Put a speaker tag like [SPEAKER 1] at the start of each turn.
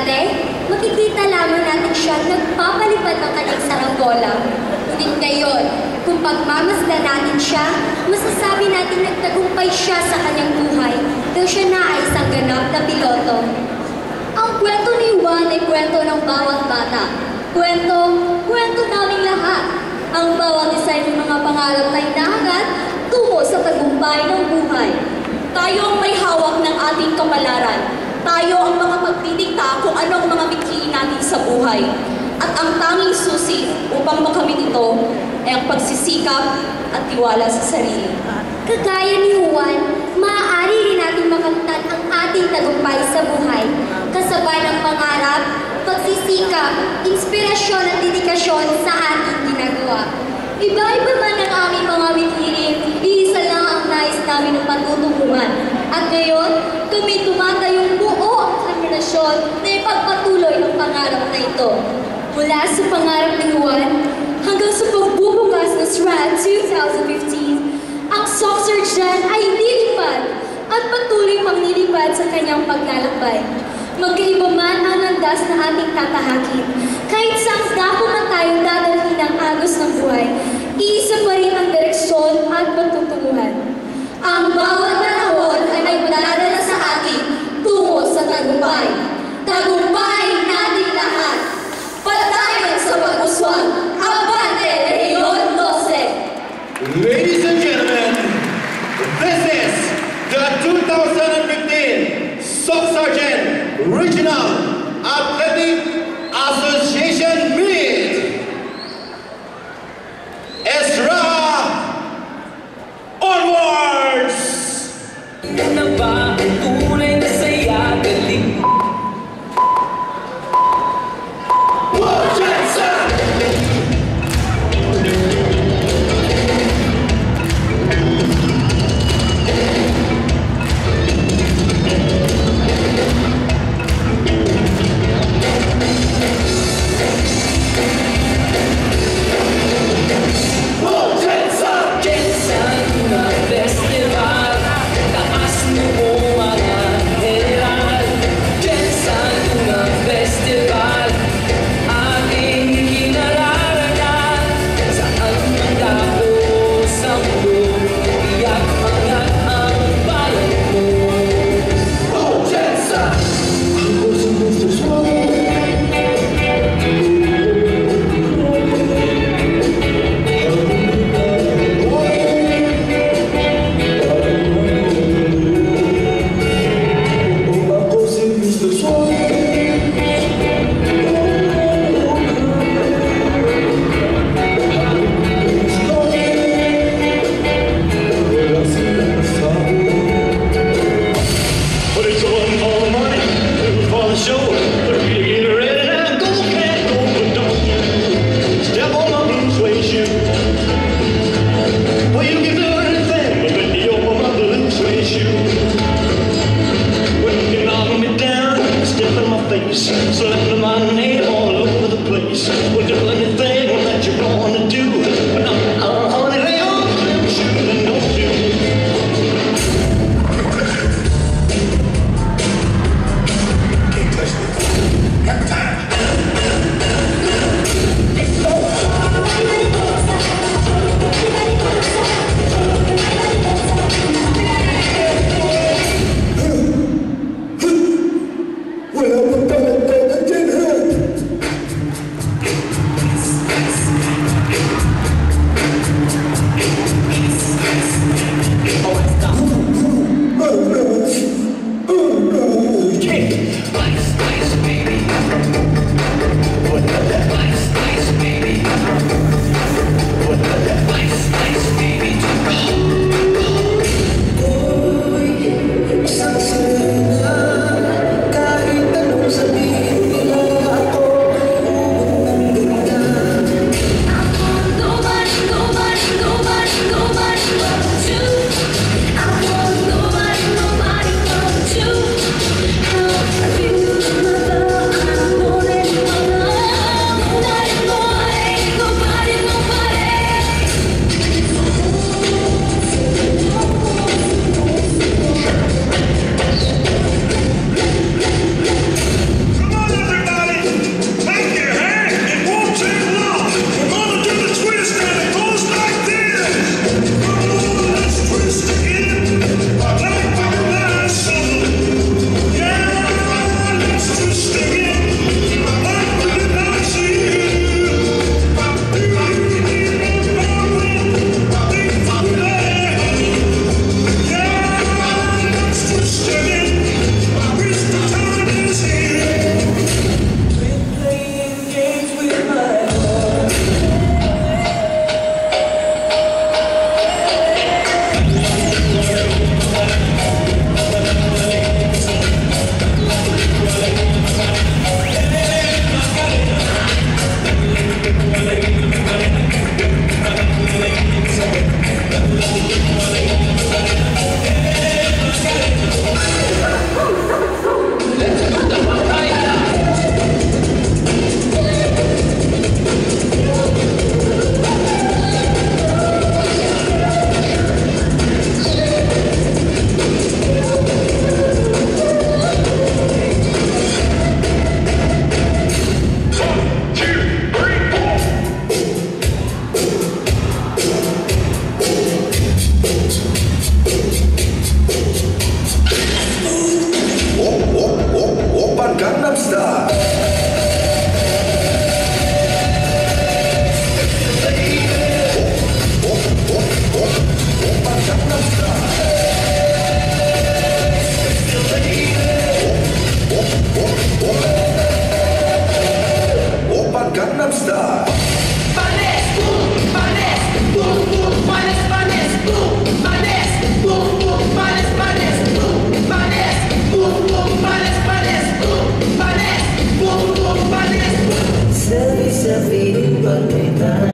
[SPEAKER 1] Dati, makikita lamang natin siya nagpapalipad ng kanyang saranggola. Ngunit ngayon, kung pagmamasdan natin siya, masasabi natin nagtagumpay siya sa kanyang buhay dahil siya na ay isang ganap na piloto. Ang kwento ni Juan ay kwento ng bawat bata. Kwento naming lahat. Ang bawat isa ng mga pangarap na hinahangat tungo sa tagumpay ng buhay.
[SPEAKER 2] Tayo ang may hawak ng ating kapalaran. Tayo ang mga magdidikta kung ano ang mga mithiin natin sa buhay. At ang tanging susi upang makamit ito ay ang pagsisikap at tiwala sa sarili.
[SPEAKER 1] Kagaya ni Juan, maaari rin natin makamtan ang ating tagumpay sa buhay. Kasabay ng pangarap, pagsisikap, inspirasyon at dedikasyon sa ating ginagawa. Iba-iba man ang aming mga mithiin, iisa lang ang nais namin ng patutunguhan. At ngayon, kami tumatayong buo ang determinasyon na ipagpatuloy ang pangarap na ito. Mula sa pangarap ni Juan hanggang sa pagbubukas ng SRAD 2015, ang Soc Surgeon ay lilipad at patuloy pang lilipad sa kanyang paglalakbay. Magkaiba man ang landas na ating tatahakin, kahit saan dako man tayo dadalhin ng agos ng buhay, iisa pa rin ang direksyon at patutunguhan. Ang bawat panahon ay magdadala sa atin tungo sa tagumpay. Tagumpay natin lahat! Patayan sa pag-uswang! Abante Leon 12!
[SPEAKER 3] Ladies and gentlemen, this is the 2015 Soc Sergeant Regional